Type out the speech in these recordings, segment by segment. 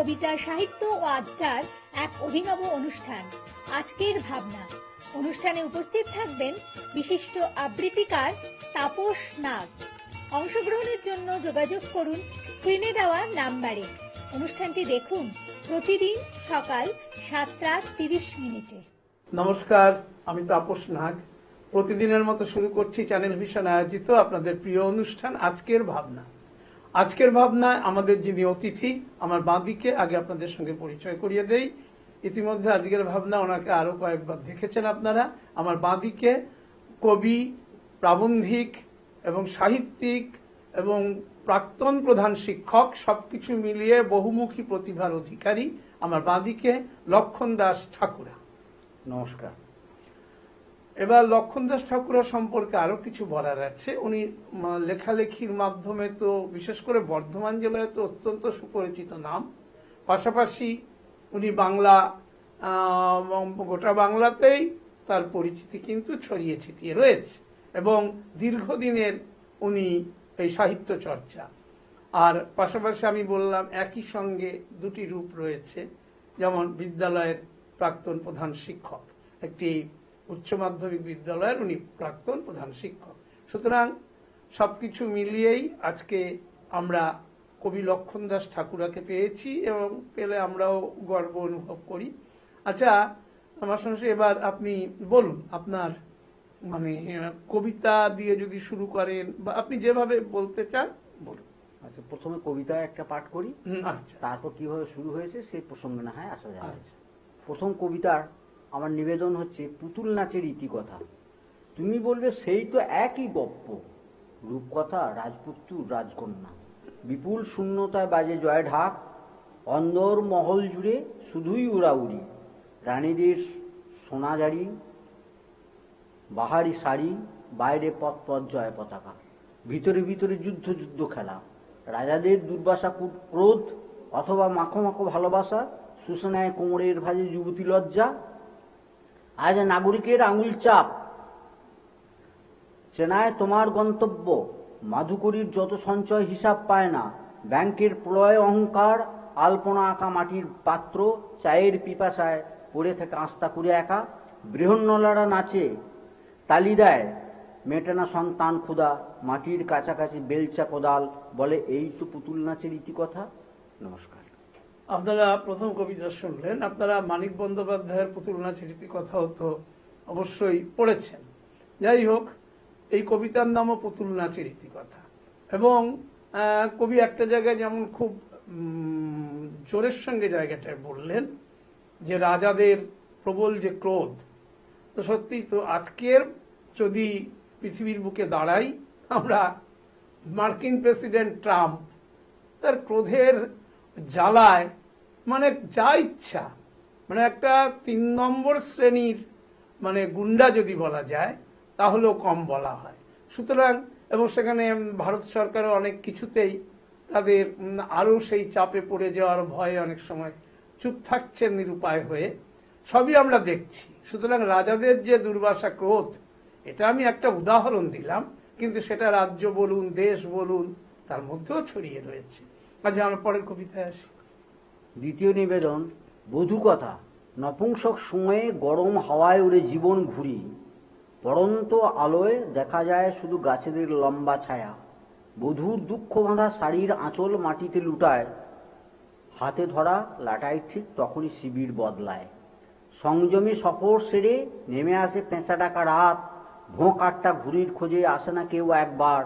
কবিতা, সাহিত্য ও আড্ডার এক অভিনব অনুষ্ঠান আজকের ভাবনা। অনুষ্ঠানে উপস্থিত থাকবেন বিশিষ্ট আবৃত্তিকার তাপস নাগ। অংশগ্রহণের জন্য যোগাযোগ করুন স্ক্রিনে দেওয়া নাম্বারে। অনুষ্ঠানটি দেখুন প্রতিদিন সকাল 7:30। নমস্কার, আমি তাপস নাগ। প্রতিদিনের মতো শুরু করছি চ্যানেল ভিশন আয়োজিত আপনাদের প্রিয় অনুষ্ঠান আজকের ভাবনা। আজকের ভাবনায় আমাদের যিনি অতিথি, আমার বাঁদিকে আগে আপনাদের সঙ্গে পরিচয় করিয়ে দেই। ইতিমধ্যে আজকের ভাবনা ওনাকে আরো কয়েকবার দেখেছেন আপনারা। আমার বাঁদিকে কবি, প্রাবন্ধিক এবং সাহিত্যিক এবং প্রাক্তন প্রধান শিক্ষক, সবকিছু মিলিয়ে বহুমুখী প্রতিভার অধিকারী আমার বাঁদিকে লক্ষণ দাস ঠাকুরা। নমস্কার। এবার লক্ষণ দাস ঠাকুরা সম্পর্কে আরো কিছু বলার আছে। উনি লেখালেখির মাধ্যমে তো বিশেষ করে বর্ধমান জেলায় তো অত্যন্ত সুপরিচিত নাম। পাশাপাশি উনি বাংলা, গোটা বাংলাতেই তার পরিচিতি কিন্তু ছড়িয়ে ছিটিয়ে রয়েছে এবং দীর্ঘদিনের উনি এই সাহিত্য চর্চা। আর পাশাপাশি আমি বললাম একই সঙ্গে দুটি রূপ রয়েছে, যেমন বিদ্যালয়ের প্রাক্তন প্রধান শিক্ষক, একটি উচ্চ মাধ্যমিক বিদ্যালয়ের উনি প্রাক্তন প্রধান শিক্ষক। সুতরাং সবকিছু মিলিয়েই আজকে আমরা কবি লক্ষণ দাস ঠাকুরাকে পেয়েছি এবং পেলে আমরাও গর্ব অনুভব করি। আচ্ছা, আমার সঙ্গে এবার আপনি বলুন, আপনার কবিতা দিয়ে যদি শুরু করেন বা আপনি যেভাবে বলতে চান বলুন। আচ্ছা, প্রথমে কবিতা একটা পাঠ করি, আচ্ছা, তারপর কিভাবে শুরু হয়েছে সেই প্রসঙ্গে না হয় আসা যায়। আচ্ছা। প্রথম কবিতার আমার নিবেদন হচ্ছে পুতুল নাচের ইতিকথা। তুমি বলবে সেই তো একই গপ্প, রূপকথা রাজপুত্র রাজকন্যা। বিপুল শূন্যতায় বাজে জয় ঢাক, অন্দর মহল জুড়ে শুধুই উড়াউড়ি। রানীদের সোনাজারি বাহারি শাড়ি, বাইরে পথ পথ জয় পতাকা। ভিতরে ভিতরে যুদ্ধ যুদ্ধ খেলা, রাজাদের দুর্বাসা ক্রোধ অথবা মাখো মাখো ভালোবাসা, সুসনায় কোমরের ভাজে যুবতী লজ্জা। আজ নাগরিকের আঙুল চাপ, চেনায় তোমার গন্তব্য। মাধুকরীর যত সঞ্চয় হিসাব পায় না, ব্যাংকের প্রলয় অহংকার, আলপনা আঁকা মাটির পাত্র, চায়ের পিপাসায় পড়ে থেকে আস্তা করে একা। বৃহন্নলারা নাচে তালি দেয়, মেটে না সন্তান ক্ষুধা, মাটির কাছাকাছি বেলচা কোদাল, বলে এই তো পুতুল নাচের ইতিকথা। নমস্কার। আপনারা প্রথম কবিতা শুনলেন। আপনারা মানিক বন্দ্যোপাধ্যায়ের পুতুল নাচের ইতিকথাও তো অবশ্যই পড়েছেন। যাই হোক, এই কবিতার নামও পুতুল নাচের ইতিকথা। এবং কবি একটা জায়গায় যেমন খুব জোরের সঙ্গে জায়গাটায় বললেন যে রাজাদের প্রবল যে ক্রোধ, তো সত্যি তো আজকের যদি পৃথিবীর বুকে দাঁড়াই, আমরা মার্কিন প্রেসিডেন্ট ট্রাম্প তার ক্রোধের জ্বালায় যা ইচ্ছা, একটা 3 নম্বর শ্রেণীর গুন্ডা যদি বলা যায় তাহলেও কম বলা হয়। সুতরাং এবং সেখানে ভারত সরকারও অনেক কিছুতেই তাদের আরো সেই চাপে পড়ে যাওয়ার ভয়ে অনেক সময় চুপ থাকছেন নিরুপায় হয়ে, সবই আমরা দেখছি। সুতরাং রাজাদের যে দুর্বাসা ক্রোধ, এটা আমি একটা উদাহরণ দিলাম, কিন্তু সেটা রাজ্য বলুন, দেশ বলুন, তার মধ্যেও ছড়িয়ে রয়েছে। আজ আমরা পরের কবিতায় আসি। দ্বিতীয় নিবেদন বধূ কথা। নপুংসক সময়ে গরম হাওয়ায় উড়ে জীবন ঘুরি, পড়ন্ত আলোয় দেখা যায় শুধু গাছেদের লম্বা ছায়া। বধূর দুঃখ বাঁধা শাড়ির আঁচল মাটিতে লুটায়, হাতে ধরা লাটাই ঠিক তখনই শিবির বদলায়। সংযমী সফর সেরে নেমে আসে পেঁচা ডাকা রাত, ভোঁ কাটটা ঘুড়ির খোঁজে আসে না কেউ একবার।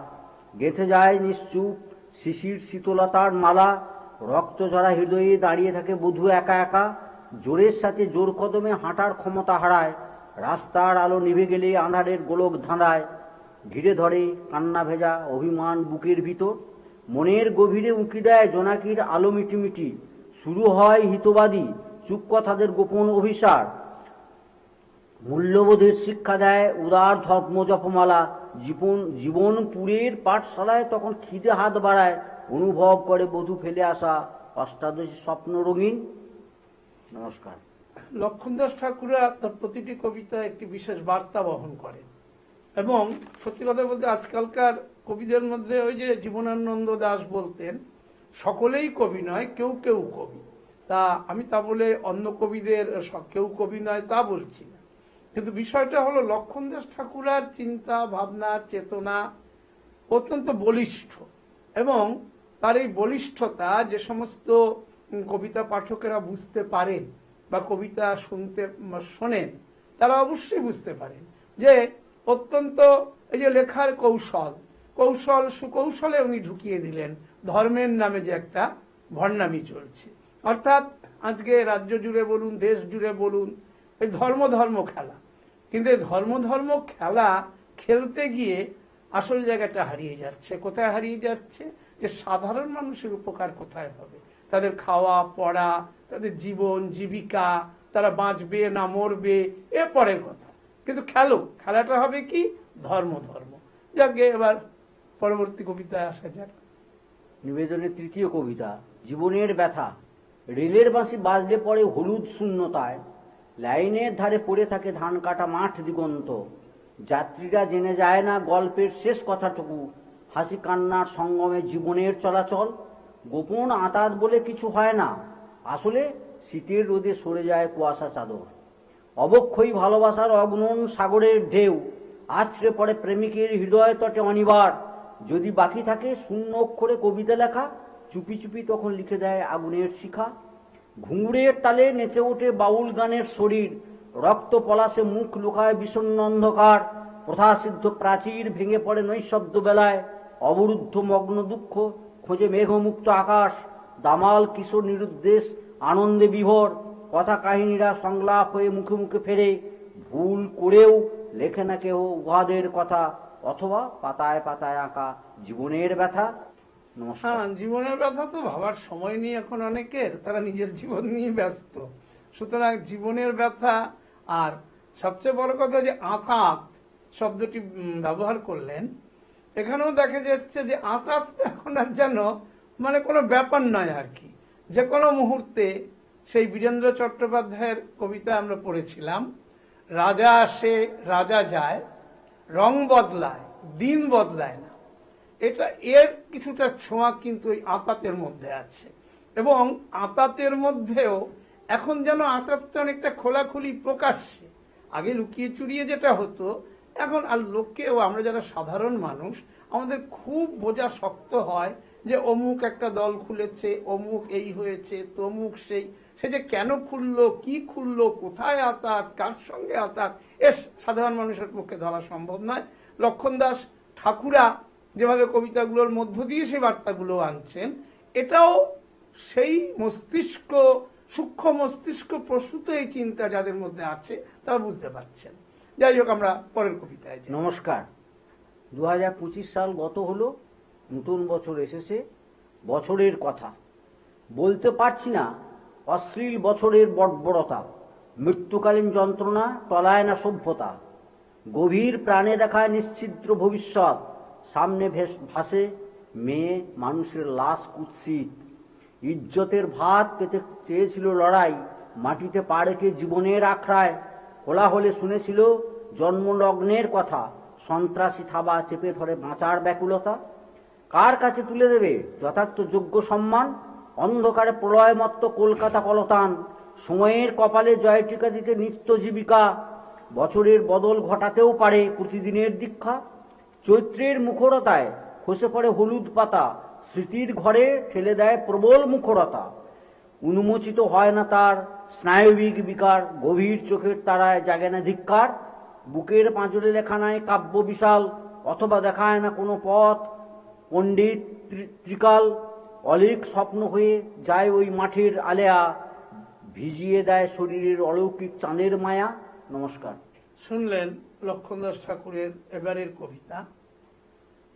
গেঁথে যায় নিশ্চুপ শিশির শীতলতার মালা, রক্ত ঝরা হৃদয়ে দাঁড়িয়ে থাকে বধূ একা একা। জোরের সাথে জোর কদমে হাঁটার ক্ষমতা হারায়, রাস্তার আলো নিভে গেলে আঁধারের গোলক ধাঁধায়। ঘিরে ধরে কান্না ভেজা অভিমান বুকের ভিতর, মনের গভীরে উঁকি দেয় জোনাকির আলো মিটিমিটি। শুরু হয় হিতবাদী চুপ কথাদের গোপন অভিসার, মূল্যবোধের শিক্ষা দেয় উদার ধর্ম জপমালা। জীবনপুরের পাঠশালায় তখন খিদে হাত বাড়ায়, অনুভব করে বধূ ফেলে আসা অষ্টাদশী স্বপ্ন রঙিন। নমস্কার। লক্ষণ দাস ঠাকুরা তার প্রতিটি কবিতা একটি বিশেষ বার্তা বহন করে এবং সত্যি কথা বলতে আজকালকার কবিদের মধ্যে ওই যে জীবনানন্দ দাশ বলতেন, সকলেই কবি নয়, কেউ কেউ কবি। তা আমি তা বলে অন্য কবিদের কেউ কবি নয় তা বলছি না, কিন্তু বিষয়টা হলো লক্ষণদাস ঠাকুরার চিন্তা ভাবনা চেতনা অত্যন্ত বলিষ্ঠ, এবং তার এই বলিষ্ঠতা যে সমস্ত কবিতা পাঠকেরা বুঝতে পারেন বা কবিতা শোনেন তারা অবশ্যই বুঝতে পারেন যে অত্যন্ত এই যে লেখার সুকৌশলে উনি ঢুকিয়ে দিলেন ধর্মের নামে যে একটা ভণ্ডামি চলছে। অর্থাৎ আজকে রাজ্য জুড়ে বলুন, দেশ জুড়ে বলুন, এই ধর্ম খেলা, কিন্তু এই ধর্ম খেলা খেলতে গিয়ে আসল জায়গাটা হারিয়ে যাচ্ছে। কোথায় হারিয়ে যাচ্ছে? যে সাধারণ মানুষের উপকার কোথায় হবে, তাদের খাওয়া পড়া, তাদের জীবন জীবিকা, তারা বাঁচবে না মরবে এ পরের কথা, কিন্তু খেলাটা হবে কি ধর্ম। যাকে এবার পরবর্তী কবিতায় আসা যাক। নিবেদনের তৃতীয় কবিতা জীবনের ব্যথা। রেলের বাঁশি বাজলে পড়ে হলুদ শূন্যতায়, লাইনের ধারে পড়ে থাকে ধান কাটা মাঠ দিগন্ত। যাত্রীরা জেনে যায় না গল্পের শেষ কথাটুকু, হাসি কান্নার সঙ্গমে জীবনের চলাচল। গোপন আঁতাত বলে কিছু হয় না, আসলে শীতের রোদে সরে যায় কুয়াশা চাদর। অবক্ষয়ী ভালোবাসার অগ্নন সাগরের ঢেউ আছড়ে পড়ে প্রেমিকের হৃদয় তটে অনিবার। যদি বাকি থাকে শূন্য অক্ষরে কবিতা লেখা, চুপি চুপি তখন লিখে দেয় আগুনের শিখা। ঘুঙুরের তালে নেচে ওঠে বাউল গানের শরীর, রক্ত পলাশে মুখ লুকায় বিষণ্ণ অন্ধকার। প্রথাসিদ্ধ প্রাচীর ভেঙে পড়ে নৈশব্দ বেলায়, অবরুদ্ধ মগ্ন দুঃখ খোঁজে মেঘমুক্ত আকাশ। দামাল কিশোর নিরুদ্দেশ আনন্দে বিভোর, কথা কাহিনীরা সংলাপ হয়ে মুখে মুখে ফেরে। ভুল করেও লেখে না কেউ উহাদের কথা, অথবা পাতায় পাতায় আঁকা জীবনের ব্যথা। নমস্কার। হ্যাঁ, জীবনের ব্যথা তো ভাবার সময় নেই এখন অনেকের, তারা নিজের জীবন নিয়ে ব্যস্ত। সুতরাং জীবনের ব্যথা, আর সবচেয়ে বড় কথা যে আঁতাত শব্দটি ব্যবহার করলেন, এখানেও দেখা যাচ্ছে যে আঁতাতটা এখন আর যেন মানে কোনো ব্যাপার নয় আর কি। যে কোনো মুহূর্তে সেই বীরেন্দ্র চট্টোপাধ্যায়ের কবিতা আমরা পড়েছিলাম, রাজা আসে রাজা যায়, রং বদলায় দিন বদলায় না। এটা এর কিছুটা ছোঁয়া কিন্তু ওই আঁতাতের মধ্যে আছে, এবং আঁতাতের মধ্যেও এখন যেন আঁতাতটা অনেকটা খোলাখুলি প্রকাশ্যে। আগে লুকিয়ে চুরিয়ে যেটা হতো, এখন আর লোককেও, আমরা যারা সাধারণ মানুষ আমাদের খুব বোঝা শক্ত হয় যে অমুক একটা দল খুলেছে, অমুক এই হয়েছে, তমুক সেই, সে যে কেন খুললো, কি খুললো, কোথায় আঁতাত, কার সঙ্গে আঁতাত, এর সাধারণ মানুষের পক্ষে ধরা সম্ভব নয়। লক্ষণদাস ঠাকুরা যেভাবে কবিতাগুলোর মধ্য দিয়ে সেই বার্তাগুলো আনছেন, এটাও সেই মস্তিষ্ক, সূক্ষ্ম মস্তিষ্ক প্রসূত এই চিন্তা যাদের মধ্যে আছে তারা বুঝতে পারছেন। যাই হোক, আমরা পরের কবিতায় যাই। নমস্কার। 2025 সাল গত হলো, নতুন বছর এসেছে। বছরের কথা বলতে পারছি না, অশ্লীল বছরের বর্বরতা, মৃত্যুকালীন যন্ত্রণা, টলায় না সভ্যতা। গভীর প্রাণে দেখায় নিশ্ছিদ্র ভবিষ্যৎ, সামনে ভাসে মেয়ে মানুষের লাশ কুৎসিত। ইজ্জতের ভাত পেতে চেয়েছিল লড়াই, মাটিতে পা রেখে জীবনের আখড়ায়। কোলাহলে শুনেছিল জন্মলগ্নের কথা, সন্ত্রাসী থাবা চেপে ধরে বাঁচার ব্যাকুলতা। কার কাছে তুলে দেবে যথার্থ যোগ্য সম্মান, অন্ধকারে প্রলয়মত্ত কলকাতা কলতান। সময়ের কপালে জয়টিকা দিতে নিত্য জীবিকা, বছরের বদল ঘটাতেও পারে প্রতিদিনের দীক্ষা। চৈত্রের মুখরতায় খসে পড়ে হলুদ পাতা, স্মৃতির ঘরে ঠেলে দেয় প্রবল মুখরতা। উন্মোচিত হয় না তার স্নায়বিক বিকার, গভীর চোখের তারায় জাগে না ধিক্কার। বুকের পাঁজরে লেখা নাই কাব্য বিশাল, অথবা দেখায় না কোনো পথ। পণ্ডিত ত্রিকাল অলিক স্বপ্ন হয়ে যায় ওই মাঠের আলেয়া, ভিজিয়ে দেয় শরীরের অলৌকিক চাঁদের মায়া। নমস্কার। শুনলেন লক্ষণদাস ঠাকুরের এবারের কবিতা।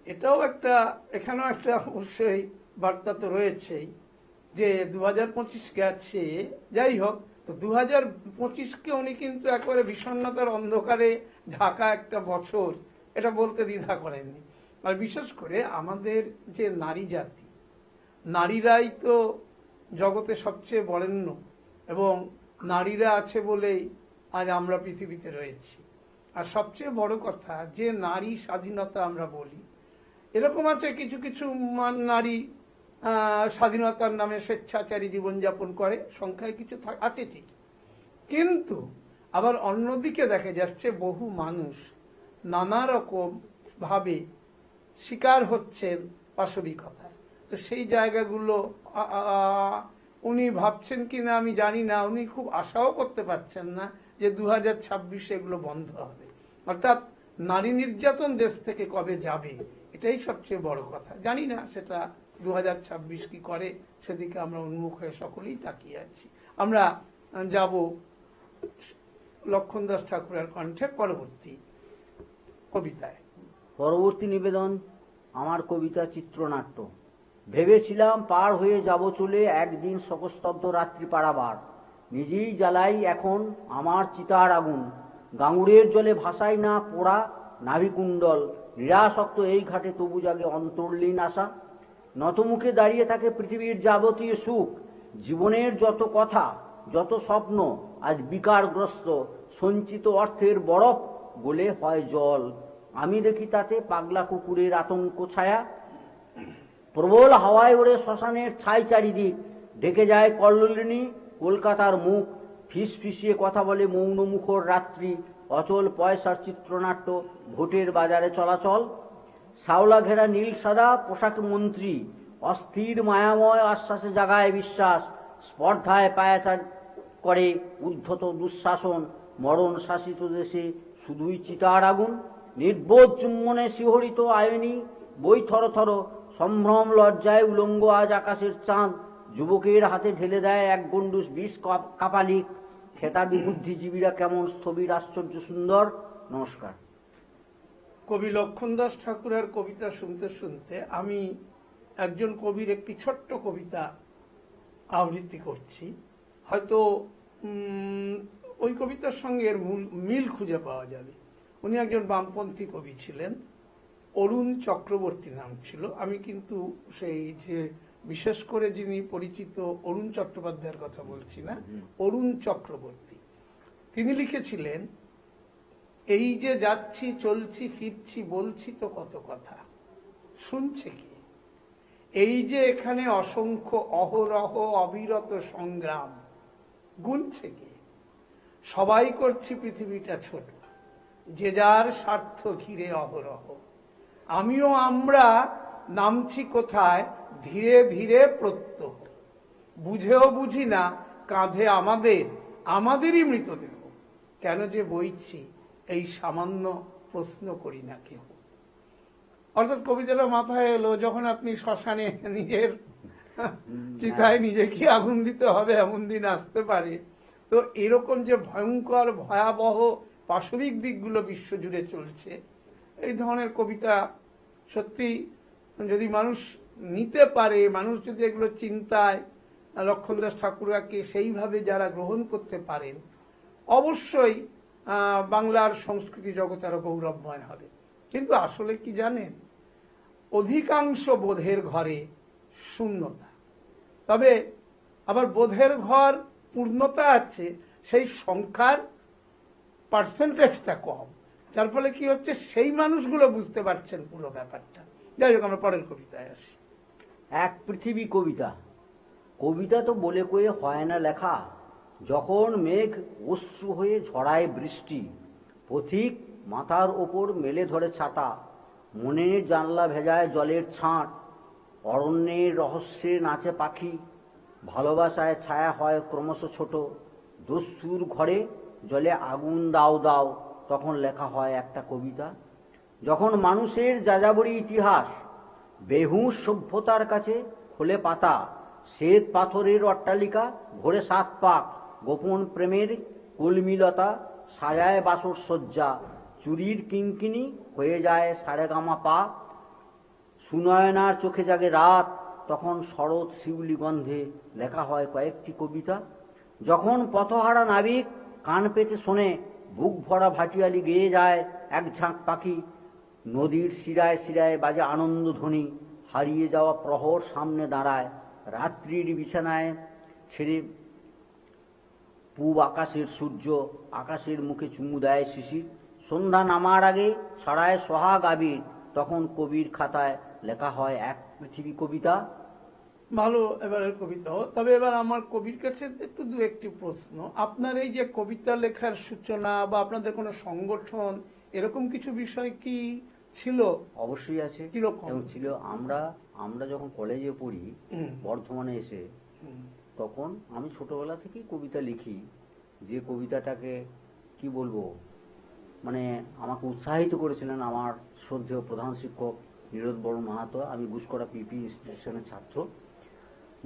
এটাও একটা, এখানেও একটা অবশ্যই বার্তা তো রয়েছেই যে 2025 গেছে। যাই হোক, তো 2025কে উনি কিন্তু একেবারে বিষণ্ণতার অন্ধকারে ঢাকা একটা বছর, এটা বলতে দ্বিধা করেননি। আর বিশেষ করে আমাদের যে নারী জাতি, নারীরাই তো জগতে সবচেয়ে বরেণ্য, এবং নারীরা আছে বলেই আজ আমরা পৃথিবীতে রয়েছি। আর সবচেয়ে বড় কথা, যে নারী স্বাধীনতা আমরা বলি, এরকম আছে কিছু কিছু নারী স্বাধীনতার নামে স্বেচ্ছাচারী জীবনযাপন করে, সংখ্যায় কিছু আছে ঠিক, কিন্তু আবার অন্যদিকে দেখা যাচ্ছে বহু মানুষ নানা রকম ভাবে শিকার হচ্ছেন পাশবিকতায়। তো সেই জায়গাগুলো উনি ভাবছেন কিনা আমি জানি না, উনি খুব আশাও করতে পারছেন না যে 2026 এগুলো বন্ধ হবে। অর্থাৎ নারী নির্যাতন দেশ থেকে কবে যাবে, এটাই সবচেয়ে বড় কথা। জানি না সেটা 2026 কি করে, সেদিকে আমরা উন্মুখ হয়ে সকলেই তাকিয়ে আছি। আমরা যাব লক্ষণ দাস ঠাকুরের কণ্ঠে পরবর্তী কবিতায়। পরবর্তী নিবেদন আমার কবিতা চিত্রনাট্য। ভেবেছিলাম পার হয়ে যাব চলে একদিন শোকস্তব্ধ রাত্রি পারাবার, নিজেই জ্বালাই এখন আমার চিতার আগুন, গাঙুরের জলে ভাসাই না পোড়া নাভিকুণ্ডল, নিরাসক্ত এই ঘাটে তবু জাগে অন্তর্লীন আশা, নতমুখে দাঁড়িয়ে থাকে পৃথিবীর যাবতীয় সুখ, জীবনের যত কথা যত স্বপ্ন আজ বিকারগ্রস্ত, সঞ্চিত অর্থের বরফ গলে হয় জল, আমি দেখি তাতে পাগলা কুকুরের আতঙ্ক ছায়া, প্রবল হাওয়ায় ওড়ে শ্মশানের ছাই চারিদিক, ঢেকে যায় কল্লোলিনী কলকাতার মুখ, ফিস ফিসিয়ে কথা বলে মৌন মুখর রাত্রি, অচল পয়সার চিত্রনাট্য ভোটের বাজারে চলাচল, শাওলা ঘেরা নীল সাদা পোশাক মন্ত্রী, অস্থির মায়াময় আশ্বাসে জাগায় বিশ্বাস, স্পর্ধায় পায়াচার করে উদ্ধত দুঃশাসন, মরণ শাসিত দেশে শুধুই চিতার আগুন, নির্বোধ চুম্বনে শিহরিত আয়নী বই থর থর, সম্ভ্রম লজ্জায় উলঙ্গ আজ আকাশের চাঁদ, যুবকের হাতে ঢেলে দেয় এক গন্ডুস বিষ কাপালিক, খেতাবি বুদ্ধিজীবীরা কেমন স্থবির আশ্চর্য সুন্দর। নমস্কার। কবি লক্ষণ দাস ঠাকুরের কবিতা শুনতে শুনতে আমি একজন কবির একটি ছোট্ট কবিতা আবৃত্তি করছি। হয়তো ওই কবিতার সঙ্গে এর মিল খুঁজে পাওয়া যাবে। উনি একজন বামপন্থী কবি ছিলেন, অরুণ চক্রবর্তী নাম ছিল। আমি কিন্তু সেই যে বিশেষ করে যিনি পরিচিত অরুণ চট্টোপাধ্যায়ের কথা বলছি না, অরুণ চক্রবর্তী। তিনি লিখেছিলেন, এই যে যাচ্ছি চলছি ফিরছি বলছি তো কত কথা, শুনছে কি? এই যে এখানে অসংখ্য অহরহ অবিরত সংগ্রাম, গুনছে কি? সবাই করছি পৃথিবীটা ছোট, যে যার স্বার্থ ঘিরে অহরহ, আমিও আমরা নামছি কোথায় ধীরে ধীরে প্রত্যহ, বুঝেও বুঝি না কাঁধে আমাদেরই মৃতদেহ, কেন যে বইছি এই সামান্য প্রশ্ন করি না কেউ। অর্থাৎ কবিতাটা মাথায় এলো যখন আপনি শ্মশানে নিজের চিতায় নিজেকে আগুন দিতে হবে এমন দিন আসতে পারে। তো এরকম যে ভয়ঙ্কর ভয়াবহ পাশবিক দিকগুলো বিশ্বজুড়ে চলছে, এই ধরনের কবিতা সত্যি যদি মানুষ নিতে পারে, মানুষ যদি এগুলো চিন্তায় লক্ষণ দাস ঠাকুরকে সেইভাবে যারা গ্রহণ করতে পারেন, অবশ্যই বাংলার সংস্কৃতি জগৎ আরো গৌরবময় হবে। কিন্তু আসলে কি জানেন, অধিকাংশ বোধের ঘরে শূন্যতা, তবে আবার বোধের ঘর পূর্ণতা আছে, সেই সংখ্যার পার্সেন্টেজটা কম, যার ফলে কি হচ্ছে সেই মানুষগুলো বুঝতে পারছেন পুরো ব্যাপারটা। যাই হোক, আমরা পরের কবিতায় আসি। এক পৃথিবী কবিতা। কবিতা তো বলে কয়ে হয় না লেখা, যখন মেঘ অশ্রু হয়ে ঝরায় বৃষ্টি, পথিক মাথার ওপর মেলে ধরে ছাতা, মনের জানলা ভেজায় জলের ছাঁট, অরণ্যের রহস্যে নাচে পাখি, ভালোবাসায় ছায়া হয় ক্রমশ ছোট, দস্যুর ঘরে জলে আগুন দাও দাও, তখন লেখা হয় একটা কবিতা। যখন মানুষের যাযাবরী ইতিহাস বেহুশ সভ্যতার কাছে খোলে পাতা, শ্বেত পাথরের অট্টালিকা ভরে 7 পাক, গোপন প্রেমের কলমিলতা সাজায় বাসর সজ্জা, চুরির কিঙ্কিনি হয়ে যায় সারেগামা পা, সুনয়নার চোখে জাগে রাত, তখন শরৎ শিউলি গন্ধে লেখা হয় কয়েকটি কবিতা। যখন পথহারা নাবিক কান পেতে শোনে বুক ভরা ভাটিয়ালি গেয়ে যায় এক ঝাঁক পাখি, নদীর শিরায় শিরায় বাজে আনন্দ ধ্বনি, হারিয়ে যাওয়া প্রহর সামনে দাঁড়ায়, রাত্রির বিছানায় ছেড়ে পূব আকাশের সূর্য, আকাশের মুখে চুমু দেয় শিশির, সন্ধ্যা নামার আগে ছড়ায় সোহাগ আবির, তখন কবির খাতায় লেখা হয় এক পৃথিবী কবিতা। ভালো এবারের কবিতা। তবে এবার আমার কবির কাছে একটু দু একটি প্রশ্ন। আপনার এই যে কবিতা লেখার সূচনা বা আপনাদের কোনো সংগঠন এরকম কিছু বিষয় কি ছিল? অবশ্যই আছে কিরকম? এবং ছিল। আমরা আমরা যখন কলেজে পড়ি হুম, বর্ধমানে এসে, হুম, তখন আমি ছোটবেলা থেকেই কবিতা লিখি। যে কবিতাটাকে কি বলবো, মানে আমাকে উৎসাহিত করেছিলেন আমার শ্রদ্ধেয় প্রধান শিক্ষক নীরদ বরণ মাহাতো। আমি গুসকরা পিপি ইনস্টিটিউশনের ছাত্র।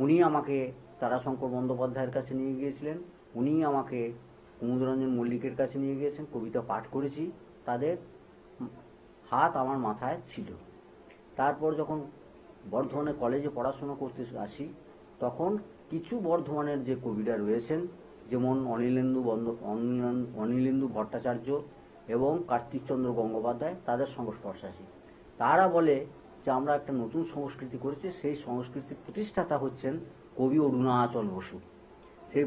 উনি আমাকে তারাশঙ্কর বন্দ্যোপাধ্যায়ের কাছে নিয়ে গিয়েছিলেন, উনি আমাকে কুমুদরঞ্জন মল্লিকের কাছে নিয়ে গিয়েছেন। কবিতা পাঠ করেছি, তাদের হাত আমার মাথায় ছিল। তারপর যখন বর্ধমানে কলেজে পড়াশোনা করতে আসি, তখন কিছু বর্ধমানের যে কবিরা রয়েছেন, যেমন অনিলেন্দু ভট্টাচার্য এবং কার্তিকচন্দ্র গঙ্গোপাধ্যায়, তাদের সংস্পর্শে আসি। তারা বলে যে আমরা একটা নতুন সংস্কৃতি করেছি, সেই সংস্কৃতির প্রতিষ্ঠাতা হচ্ছেন কবি অরুণাচল বসু। সেই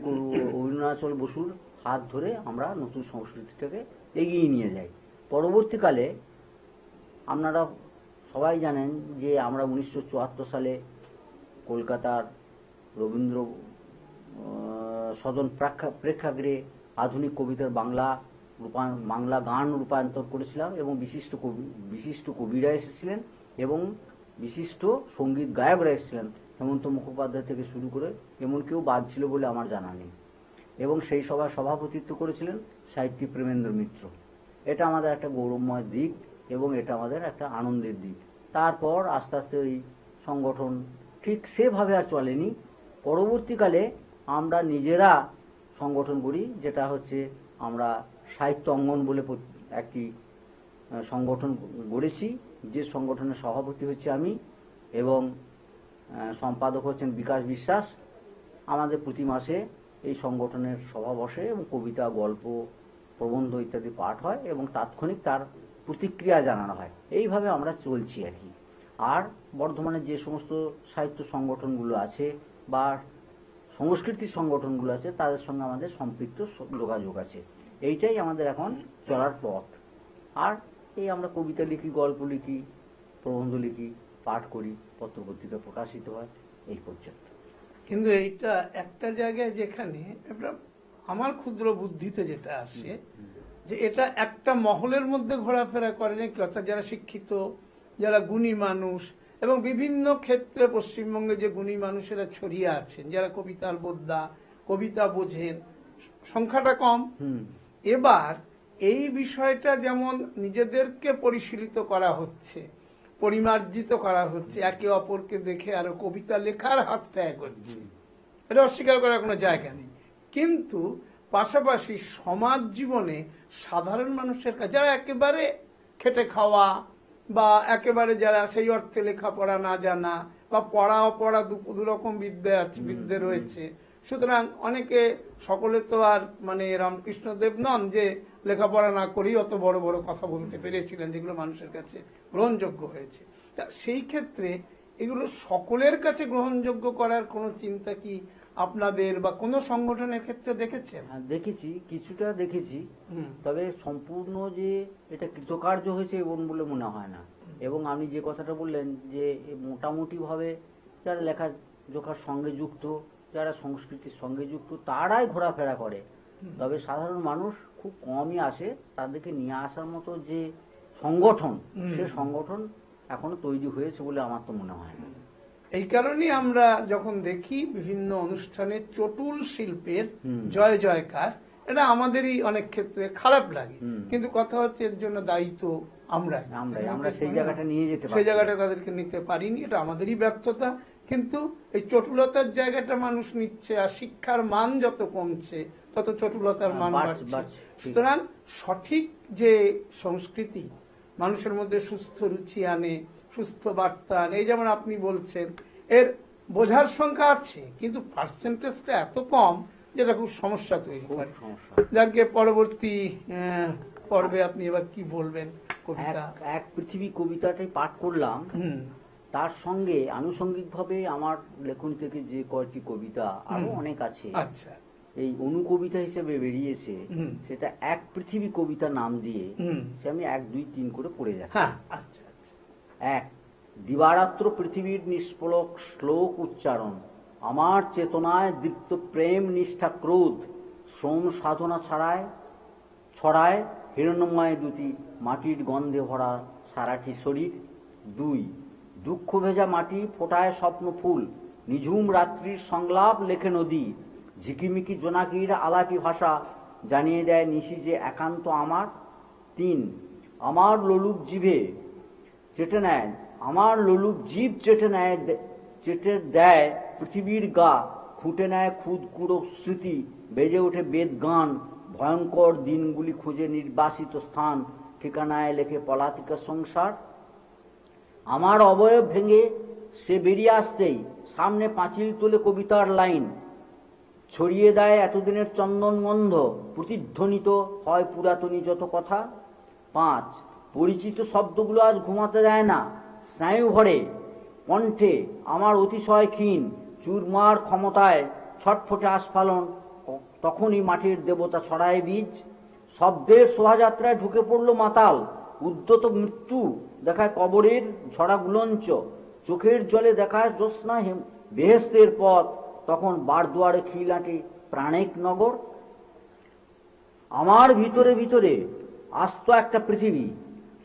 অরুণাচল বসুর হাত ধরে আমরা নতুন সংস্কৃতিটাকে এগিয়ে নিয়ে যাই। পরবর্তীকালে আপনারা সবাই জানেন যে আমরা 1974 সালে কলকাতার রবীন্দ্র সদন প্রেক্ষাগৃহে আধুনিক কবিতার বাংলা গান রূপান্তর করেছিলাম, এবং বিশিষ্ট কবিরা এসেছিলেন এবং বিশিষ্ট সঙ্গীত গায়করা এসেছিলেন। হেমন্ত মুখোপাধ্যায় থেকে শুরু করে এমন কেউ বাদ ছিল বলে আমার জানা নেই। এবং সেই সভায় সভাপতিত্ব করেছিলেন সাহিত্যিক প্রেমেন্দ্র মিত্র। এটা আমাদের একটা গৌরবময় দিক এবং এটা আমাদের একটা আনন্দের দিক। তারপর আস্তে আস্তে ওই সংগঠন ঠিক সেভাবে আর চলেনি। পরবর্তীকালে আমরা নিজেরা সংগঠন করি, যেটা হচ্ছে আমরা সাহিত্য অঙ্গন বলে একটি সংগঠন গড়েছি, যে সংগঠনের সভাপতি হচ্ছে আমি এবং সম্পাদক হচ্ছেন বিকাশ বিশ্বাস। আমাদের প্রতি মাসে এই সংগঠনের সভা বসে এবং কবিতা, গল্প, প্রবন্ধ ইত্যাদি পাঠ হয় এবং তাৎক্ষণিক তার প্রতিক্রিয়া জানানো হয়। এইভাবে আমরা চলছি আর কি। আর বর্ধমানে যে সমস্ত সাহিত্য সংগঠনগুলো আছে বা সংস্কৃতির সংগঠনগুলো আছে, তাদের সঙ্গে আমাদের সম্পৃক্ত যোগাযোগ আছে। এইটাই আমাদের এখন চলার পথ। আর এই আমরা কবিতা লিখি, গল্প লিখি, প্রবন্ধ লিখি, পাঠ করি, পত্রপত্রিকা প্রকাশিত হয়, এই পর্যন্ত। কিন্তু এইটা একটা জায়গায় যেখানে আমার ক্ষুদ্র বুদ্ধিতে যেটা আসে, যে এটা একটা মহলের মধ্যে ঘোরাফেরা করে নাকি, অর্থাৎ যারা শিক্ষিত, যারা গুণী মানুষ, এবং বিভিন্ন ক্ষেত্রে পশ্চিমবঙ্গে যে গুণী মানুষেরা ছড়িয়ে আছেন, যারা কবিতার বোদ্ধা, কবিতা বোঝেন, সংখ্যাটা কম। এবার এই বিষয়টা যেমন নিজেদেরকে পরিশীলিত করা হচ্ছে, পরিমার্জিত করা হচ্ছে, একে অপরকে দেখে আরো কবিতা লেখার হাত ত্যাগ হচ্ছে, এটা অস্বীকার করার কোনো জায়গা নেই। কিন্তু পাশাপাশি সমাজ জীবনে সাধারণ মানুষের কাছে, যারা একেবারে খেটে খাওয়া বা একেবারে যারা সেই অর্থে লেখাপড়া না জানা বা পড়া অপড়া দুরকম বিদ্যে রয়েছে, সুতরাং অনেকে, সকলে তো আর মানে রামকৃষ্ণদেব নন যে লেখাপড়া না করেই অত বড় বড় কথা বলতে পেরেছিলেন, যেগুলো মানুষের কাছে গ্রহণযোগ্য হয়েছে। তা সেই ক্ষেত্রে এগুলো সকলের কাছে গ্রহণযোগ্য করার কোনো চিন্তা কি আপনাদের বা কোনো সংগঠনের ক্ষেত্রে দেখেছেন? দেখেছি, কিছুটা দেখেছি। তবে সম্পূর্ণ যে এটা কৃতকার্য হয়েছে এমন বলে মনে হয় না। এবং আপনি যে কথাটা বললেন যে মোটামুটি ভাবে যারা লেখাজোখার সঙ্গে যুক্ত, যারা সংস্কৃতির সঙ্গে যুক্ত, তারাই ঘোরাফেরা করে। তবে সাধারণ মানুষ খুব কমই আসে। তাদেরকে নিয়ে আসার মতো যে সংগঠন, সে সংগঠন এখনো তৈরি হয়েছে বলে আমার তো মনে হয় না। এই কারণেই আমরা যখন দেখি বিভিন্ন অনুষ্ঠানে চটুল শিল্পের জয় জয়কার, এটা আমাদেরই অনেক ক্ষেত্রে খারাপ লাগে। কিন্তু কথা হচ্ছে এর জন্য দায়ী তো আমরা সেই জায়গাটা নিয়ে যেতে পারি, সেই জায়গাটা তাদেরকে নিতে পারিনি, এটা আমাদেরই ব্যর্থতা। কিন্তু এই চটুলতার জায়গাটা মানুষ নিচ্ছে, আর শিক্ষার মান যত কমছে তত চটুলতার মান বাড়ছে। সুতরাং সঠিক যে সংস্কৃতি মানুষের মধ্যে সুস্থ রুচি আনে, সুস্থ বার্তা আনে, এই যেমন আপনি বলছেন, এর বোঝার সংখ্যা আছে কিন্তু পার্সেন্টেজটা এত কম যেটা খুব সমস্যা তৈরি করে। যাকে পরবর্তী পর্বে আপনি এবার কি বলবেন? কবিতা এক পৃথিবী কবিতাটাই পাঠ করলাম, তার সঙ্গে আনুষঙ্গিকভাবে আমার লেখন থেকে যে কয়েকটি কবিতা আরো অনেক আছে, আচ্ছা, এই অনুকবিতা হিসেবে বেরিয়েছে, সেটা এক পৃথিবী কবিতা নাম দিয়ে সে আমি 1, 2, 3 করে পড়ে যাচ্ছি। আচ্ছা, এক, দিবারাত্র পৃথিবীর নিষ্পলক শ্লোক উচ্চারণ, আমার চেতনায় দীপ্ত প্রেম নিষ্ঠা ক্রোধ শ্রম সাধনা ছড়ায় হিরণ্যময় দুটি মাটির গন্ধে ভরা সারাটি শরীর। 2 দুঃখ ভেজা মাটি ফোটায় স্বপ্ন ফুল, নিঝুম রাত্রির সংলাপ লেখে নদী, ঝিকিমিকি জোনাকির আলাপি ভাষা জানিয়ে দেয় নিশি যে একান্ত আমার। 3 আমার লোলুপ জিভে চেটে নেয়, আমার লোলুপ জীব চেটে দেয় পৃথিবীর গা, খুঁটে নেয় খুদ কুড়ো স্মৃতি, বেজে ওঠে বেদ গান, ভয়ঙ্কর দিনগুলি খুঁজে নির্বাসিত স্থান, ঠিকানায় লেখে পলাতিকা সংসার। আমার অবয়ব ভেঙে সে বেরিয়ে আসতেই সামনে পাঁচিল তোলে কবিতার লাইন, ছড়িয়ে দেয় এতদিনের চন্দন গন্ধ, প্রতিধ্বনিত হয় পুরাতনী যত কথা। 5 পরিচিত শব্দগুলো আজ ঘুমাতে দেয় না, স্নায়ু ভরে কণ্ঠে আমার অতিশয় ক্ষীণ, চুরমার ক্ষমতায় ছটফটে আস্ফালন, তখনই মাটির দেবতা ছড়ায় বীজ। শব্দের শোভাযাত্রায় ঢুকে পড়ল মাতাল, উদ্যত মৃত্যু দেখায় কবরের ঝরা গুলঞ্চ, চোখের জলে দেখায় জ্যোৎস্না বেহেস্তের পথ, তখন বারদুয়ারে খিলাটে প্রাণিক নগর। আমার ভিতরে ভিতরে আস্ত একটা পৃথিবী,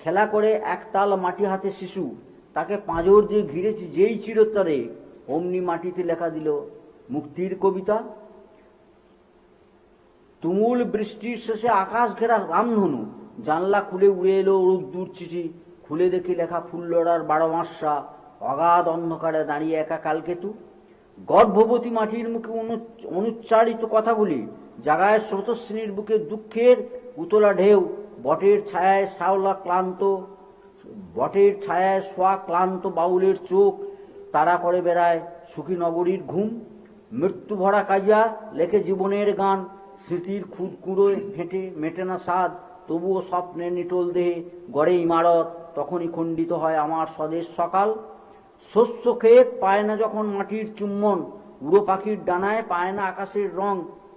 খেলা করে একতাল মাটি হাতে শিশু, তাকে পাঁজর দিয়ে ঘিরেছি যেই চিরতরে, অমনি মাটিতে লেখা দিল মুক্তির কবিতা। তুমুল বৃষ্টির শেষে আকাশ ঘেরা রামধনু, জানলা খুলে উড়ে এলো রোদ্দুর চিঠি, খুলে দেখি লেখা ফুল্লরার 12 মাসা, অগাধ অন্ধকারে দাঁড়িয়ে একা কালকেতু। গর্ভবতী মাটির মুখে অনুচ্চারিত কথাগুলি জাগায় স্রোতস্বিনীর বুকে দুঃখের উতলা ঢেউ, বটের ছায়ায় শোয়া ক্লান্ত বাউলের চোখ তারা করে বেড়ায় সুখী নগরীর ঘুম। মৃত্যু ভরা কাজিয়া লেখে জীবনের গান, স্মৃতির খুদ কুঁড়োয় হেঁটে মেটে না স্বাদ, তবুও স্বপ্নের নিটোল দেহে গড়ে ইমারত, তখনই খণ্ডিত হয় আমার স্বদেশ সকাল। শস্য ক্ষেত পায় না যখন মাটির চুম্বন, উড়ো পাখির ডানায় পায় না আকাশের রং,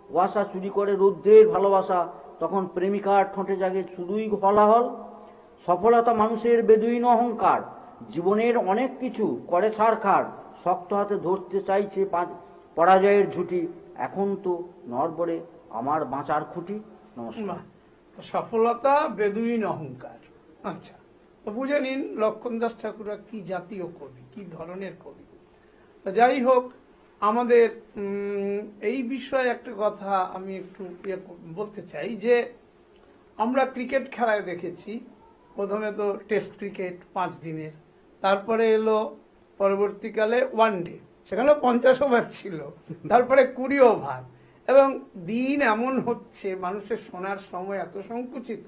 কুয়াশা চুরি করে রৌদ্রের ভালোবাসা, তখন প্রেমিকার ঠোঁটে জাগে শুধুই হলাহল। সফলতা মানুষের বেদুইন অহংকার, জীবনের অনেক কিছু করে ছাড়খাড়, শক্ত হাতে ধরতে চাইছে পরাজয়ের ঝুঁটি, এখন তো নড়বড়ে আমার বাঁচার খুঁটি। নমস্কার। সফলতা বেদুইন অহংকার। আচ্ছা, তো বুঝে নিন লক্ষণ দাস ঠাকুররা কি জাতীয় কবি, কি ধরনের কবি। যাই হোক, আমাদের এই বিষয়ে একটা কথা আমি একটু বলতে চাই যে আমরা ক্রিকেট খেলায় দেখেছি, প্রথমে তো টেস্ট ক্রিকেট 5 দিনের, তারপরে এলো পরবর্তীকালে ওয়ানডে, সেখানে 50 ওভার ছিল, তারপরে 20 ওভার, এবং দিন এমন হচ্ছে মানুষের শোনার সময় এত সংকুচিত,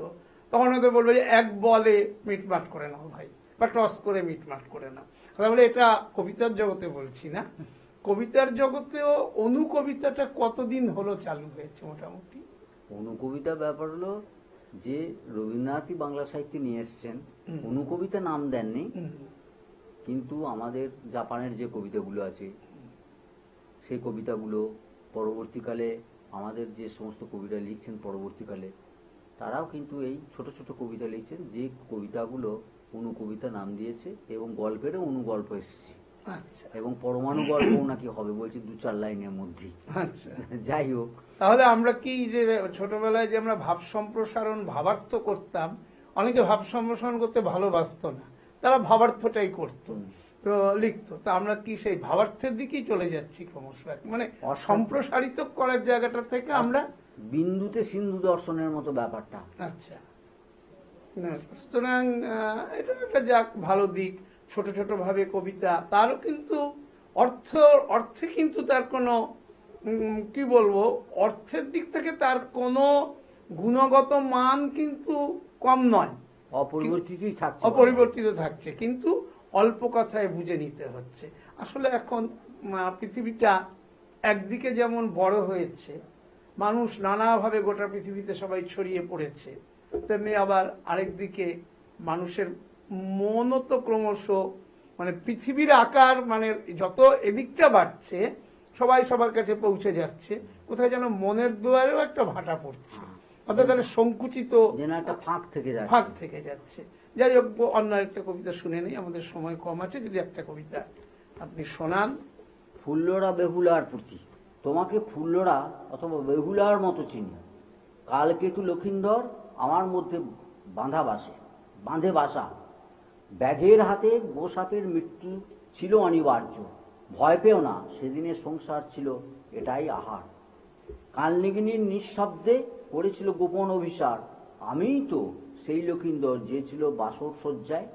তখন হয়তো বলবে যে 1 বলে মিটমাট করে নাও ভাই, বা টস করে মিটমাট করে নাও। তাহলে এটা কবিতার জগতে বলছি না, কবিতার জগতেও অনুকবিতাটা কতদিন হলো চালু হয়েছে মোটামুটি? অনুকবিতার ব্যাপার হলো যে রবীন্দ্রনাথই বাংলা সাহিত্যে নিয়ে এসছেন, অনুকবিতা নাম দেননি, কিন্তু আমাদের জাপানের যে কবিতাগুলো আছে সেই কবিতাগুলো পরবর্তীকালে আমাদের যে সমস্ত কবিরা লিখছেন পরবর্তীকালে, তারাও কিন্তু এই ছোট ছোট কবিতা লিখছেন, যে কবিতাগুলো অনুকবিতা নাম দিয়েছে, এবং গল্পেরও অনুগল্প এসছে। আচ্ছা, এবং পরমাণু গল্প নাকি হবে বলছি 2-4 লাইনের মধ্যে। আচ্ছা, যাই হোক, তাহলে আমরা কি যে ছোটবেলায় যে আমরা ভাব সম্প্রসারণ ভাবার্থ করতাম, অনেকে ভাব সম্প্রসারণ করতে ভালোবাসতো না, তারা ভাবার্থটাই করতো, তো লিখতো, তা আমরা কি সেই ভাবার্থের দিকেই চলে যাচ্ছি ক্রমশ, মানে সম্প্রসারিত করার জায়গাটা থেকে আমরা বিন্দুতে সিন্ধু দর্শনের মতো ব্যাপারটা। আচ্ছা, সুতরাং এটা একটা যাক ভালো দিক, ছোট ছোট ভাবে কবিতা, তারও কিন্তু অর্থে কিন্তু তার কোনো কি বলবো, অর্থের দিক থেকে তার কোনো গুণগত মান কিন্তু কম নয়, অপরিবর্তিত থাকছে, কিন্তু অল্প কথায় বুঝে নিতে হচ্ছে। আসলে এখন পৃথিবীটা একদিকে যেমন বড় হয়েছে, মানুষ নানাভাবে গোটা পৃথিবীতে সবাই ছড়িয়ে পড়েছে, তেমনি আবার আরেকদিকে মানুষের মনও তো ক্রমশ, মানে পৃথিবীর আকার, মানে যত এদিকটা বাড়ছে সবাই সবার কাছে পৌঁছে যাচ্ছে, কোথায় যেন মনের দুয়ারেও একটা ভাটা পড়ছে। অর্থাৎ তাহলে সংকুচিত যেন একটা ফাঁক থেকে যাচ্ছে। ফাঁক থেকে যাচ্ছে। যাই হোক, অন্য একটা কবিতা শুনে নেই, আমাদের সময় কম আছে, যদি একটা কবিতা আপনি শোনান। ফুল্লরা বেহুলার প্রতি, তোমাকে ফুল্লরা অথবা বেহুলার মতো চিনি। কালকেতু লক্ষিন্দর আমার মধ্যে বাঁধে বাসা। ব্যাধের হাতে গোসাপের মৃত্যু ছিল অনিবার্য। ভয় পেও না, সেদিনের সংসার ছিল এটাই আহার। কালনিগিনীর নিঃশব্দে করেছিল গোপন অভিসার। আমিই তো সেই লক্ষিন্দর যে ছিল বাসর সজ্জায়।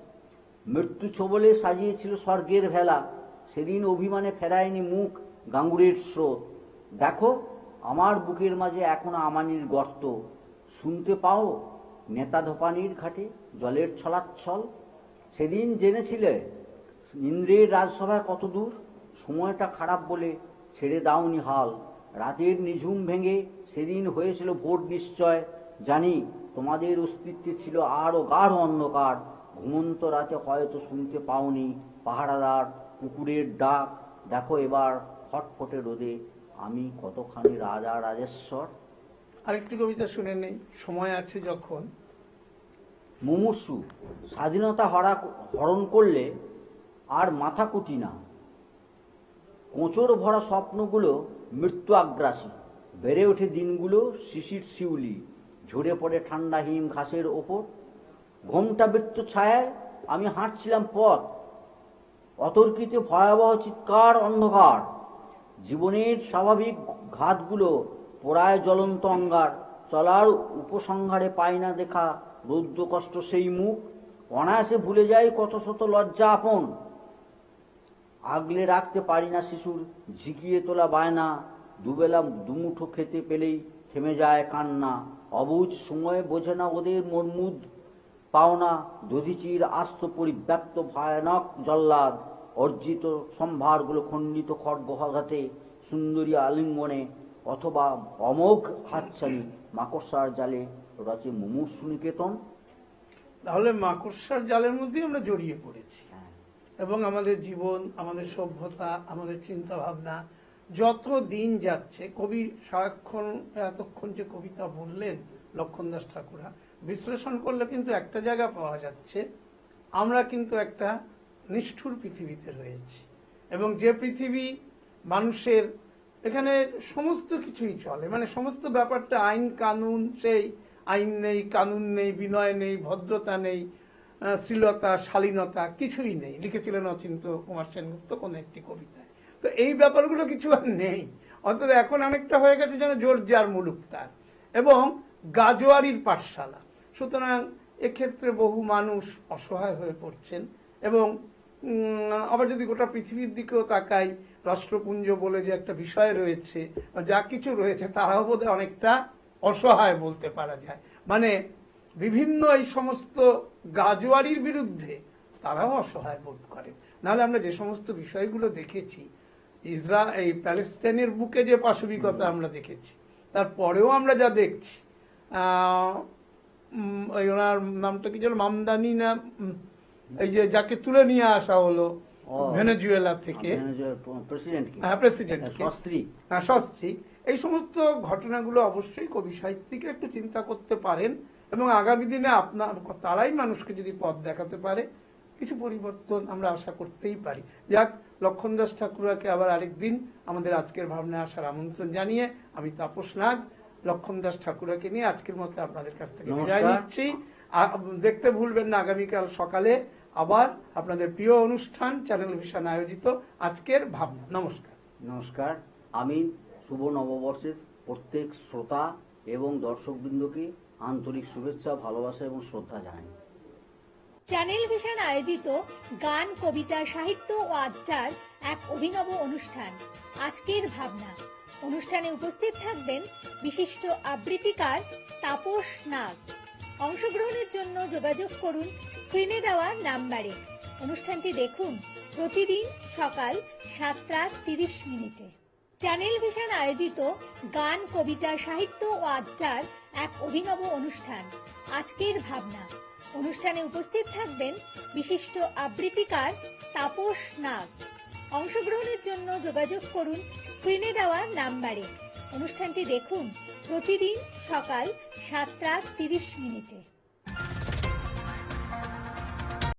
মৃত্যু ছোবলে সাজিয়েছিল স্বর্গের ভেলা। সেদিন অভিমানে ফেরায়নি মুখ গাঙ্গুরের স্রোত। দেখো আমার বুকের মাঝে এখনো আমানির গর্ত। শুনতে পাও নেতা ধোপানির ঘাটে জলের ছলাচ্ছল। সেদিন জেনেছিলে ইন্দ্রের রাজসভায় কত দূর। সময়টা খারাপ বলে ছেড়ে দাওনি হাল। রাতের নিঝুম ভেঙে সেদিন হয়েছিল ভোর নিশ্চয়। জানি তোমাদের অস্তিত্বে ছিল আরো গাঢ় অন্ধকার। ঘুমন্ত রাতে হয়তো শুনতে পাওনি পাহারাদার কুকুরের ডাক। দেখো এবার ফটফটে রোদে আমি কতখানি রাজা রাজেশ্বর। আরেকটি কবিতা শুনে নেই, সময় আছে যখন। মুমূর্ষু স্বাধীনতা হরণ করলে আর মাথা কুটি না। কোঁচর ভরা স্বপ্নগুলো মৃত্যু আগ্রাসী। বেড়ে ওঠে দিনগুলো শিশির শিউলি। ঝরে পড়ে ঠান্ডা হিম ঘাসের ওপর। ঘোমটা বৃত্ত ছায়ায় আমি হাঁটছিলাম পথ। অতর্কিতে ভয়াবহ চিৎকার অন্ধকার। জীবনের স্বাভাবিক ঘাতগুলো পোড়ায় জ্বলন্ত অঙ্গার। চলার উপসংহারে পাই না দেখা রৌদ্র কষ্ট সেই মুখ। অনায়াসে ভুলে যাই কত শত লজ্জা আপন। আগলে রাখতে পারি না শিশুর ঝিকিয়ে তোলা বায়না। দুবেলা দুমুঠো খেতে পেলেই থেমে যায় কান্না। অবুঝ সময়ে বোঝে না ওদের মর্মুদ পাওনা। দধিচির আস্ত পরিব্যাপ্ত ভয়ানক জল্লাদ। অর্জিত সম্ভারগুলো খণ্ডিত খড়গহাঘাতে সুন্দরী আলিঙ্গনে অথবা অমোঘ হাতছানি মাকড়সার জালে রচে মুমূর্ষু নিকেতন। তাহলে মাকড়সার জালের মধ্যে আমরা জড়িয়ে পড়েছি, এবং আমাদের জীবন, আমাদের সভ্যতা, আমাদের চিন্তা ভাবনা যত দিন যাচ্ছে, কবি সারাক্ষণ এতক্ষণ যে কবিতা বললেন লক্ষণ দাস ঠাকুরা, বিশ্লেষণ করলে কিন্তু একটা জায়গা পাওয়া যাচ্ছে, আমরা কিন্তু একটা নিষ্ঠুর পৃথিবীতে রয়েছি। এবং যে পৃথিবী মানুষের এখানে সমস্ত কিছুই চলে, মানে সমস্ত ব্যাপারটা আইন কানুন, সেই আইন নেই, কানুন নেই, বিনয় নেই, ভদ্রতা নেই, শ্লীলতা, শালীনতা কিছুই নেই, লিখেছিলেন অচিন্ত কুমার সেনগুপ্ত কোন একটি কবিতায়। তো এই ব্যাপারগুলো কিছু আর নেই। অন্তত এখন অনেকটা হয়ে গেছে যেন জোরজার মুলুকতার এবং গাজোয়ারির পাঠশালা। সুতরাং এক্ষেত্রে বহু মানুষ অসহায় হয়ে পড়ছেন। এবং আবার যদি গোটা পৃথিবীর দিকেও তাকাই, রাষ্ট্রপুঞ্জ বলে যে একটা বিষয় রয়েছে, যা কিছু রয়েছে, তারাও বোধহয় অনেকটা অসহায় বলতে পারা যায়। মানে বিভিন্ন এই সমস্ত গাজোয়ারির বিরুদ্ধে তারাও অসহায় বোধ করে। নাহলে আমরা যে সমস্ত বিষয়গুলো দেখেছি, এই প্যালেস্টাইনের বুকে যে পাশবিকতা আমরা দেখেছি, তারপরেও আমরা যা দেখছি, ওনার নামটা কি ছিল, মামদানি না, এই যে যাকে তুলে নিয়ে আসা হলো ভেনেজুয়েলা থেকে, প্রেসিডেন্ট সস্ত্রী, এই সমস্ত ঘটনাগুলো অবশ্যই কবি সাহিত্যিক একটু চিন্তা করতে পারেন। এবং আগামী দিনে তারাই মানুষকে যদি পথ দেখাতে পারে, কিছু পরিবর্তন আমরা আশা করতেই পারি। যাক, লক্ষণ দাস ঠাকুরাকে আবার আরেকদিন আমাদের আজকের ভাবনায় আসার আমন্ত্রণ জানিয়ে আমি তাপস নাগ লক্ষণ দাস ঠাকুরাকে নিয়ে আজকের মতো আপনাদের কাছ থেকে বিদায় নিচ্ছি। দেখতে ভুলবেন না আগামীকাল সকালে আবার আপনাদের প্রিয় অনুষ্ঠান চ্যানেল ভিশন আয়োজিত আজকের ভাবনা। নমস্কার। নমস্কার। আমি শুভ নববর্ষের প্রত্যেক শ্রোতা এবং দর্শকবৃন্দকে আন্তরিক শুভেচ্ছা, ভালোবাসা এবং শ্রদ্ধা জানাই। চ্যানেল ভিশন আয়োজিত গান, কবিতা, সাহিত্য ও আড্ডার এক অভিনব অনুষ্ঠান আজকের ভাবনা। অনুষ্ঠানে উপস্থিত থাকবেন বিশিষ্ট আবৃত্তিকার তাপস নাগ। অংশগ্রহণের জন্য যোগাযোগ করুন স্ক্রিনে দেওয়া নাম্বারে। অনুষ্ঠানটি দেখুন প্রতিদিন সকাল 7:30। চ্যানেল ভিশন আয়োজিত গান, কবিতা, সাহিত্য ও আড্ডার এক অভিনব অনুষ্ঠান আজকের ভাবনা। অনুষ্ঠানে উপস্থিত থাকবেন বিশিষ্ট আবৃত্তিকার তাপস নাগ। অংশগ্রহণের জন্য যোগাযোগ করুন স্ক্রিনে দেওয়া নাম্বারে। অনুষ্ঠানটি দেখুন প্রতিদিন সকাল 7:30 মিনিটে।